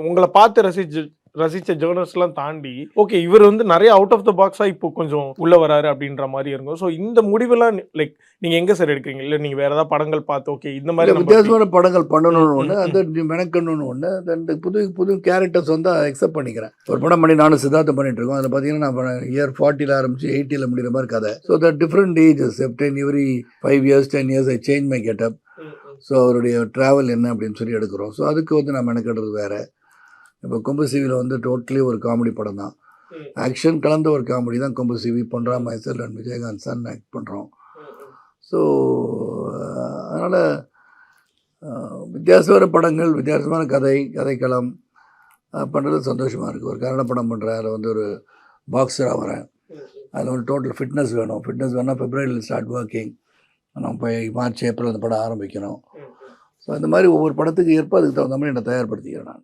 உங்கள பார்த்து ரசிச்ச ஜர்னலிஸ்ட்லாம் தாண்டி, ஓகே இவர் வந்து நெறைய அவுட் ஆஃப் த பாக்ஸா இப்போ கொஞ்சம் உள்ள வராரு அப்படின்ற மாரி இருக்கும். ஸோ இந்த முடிவெல்லாம் லைக் நீங்க எங்க சார் எடுக்கிறீங்க? இல்ல நீங்க வேற ஏதாவது படங்கள் பார்த்து ஓகே இந்த மாரி நம்ம வித்தியாசமான படங்கள் பண்ணணும்னு ஒண்ணு, ம். அந்த மெனக்கணும்னு ஒண்ணு, அந்த புது புது கேரக்டர்ஸ் வந்து அக்செப்ட் பண்ணிக்கிறேன். ஒரு படம் பண்ணி நானும் சித்தார்த்தம் பண்ணிட்டு இருக்கோம். அதில் பார்த்தீங்கன்னா நான் இயர் 40ல ஆரம்பிச்சு 80ல முடிகிற மாதிரி கதை. So the different ages 10 every 5 years 10 years I change my getup. So அவருடைய ட்ராவல் என்ன அப்படின்னு சொல்லி எடுக்கிறோம். ஸோ அதுக்கு வந்து நான் மெனக்கெடுறது வேற. இப்போ கொம்பு சிவியில் வந்து டோட்டலி ஒரு காமெடி படம் தான். ஆக்ஷன் கலந்த ஒரு காமெடி தான் Kombu Seevi. Ponram myself and Vijayakanth son act பண்ணுறோம். ஸோ அதனால் வித்தியாசமான படங்கள், வித்தியாசமான கதைக்களம் பண்ணுறது சந்தோஷமாக இருக்குது. ஒரு கன்னட படம் பண்ணுறேன், அதில் வந்து ஒரு பாக்ஸராக வரேன். அதில் வந்து டோட்டல் ஃபிட்னஸ் வேணும். ஃபிட்னஸ் வேணால் பிப்ரவரியில் ஸ்டார்ட் ஒர்க்கிங். நம்ம போய் மார்ச் ஏப்ரல் அந்த படம் ஆரம்பிக்கணும். ஸோ அந்த மாதிரி ஒவ்வொரு படத்துக்கு ஏற்ப அதுக்கு தகுந்த மாதிரி என்னை தயார்படுத்திக்கிறேன் நான்.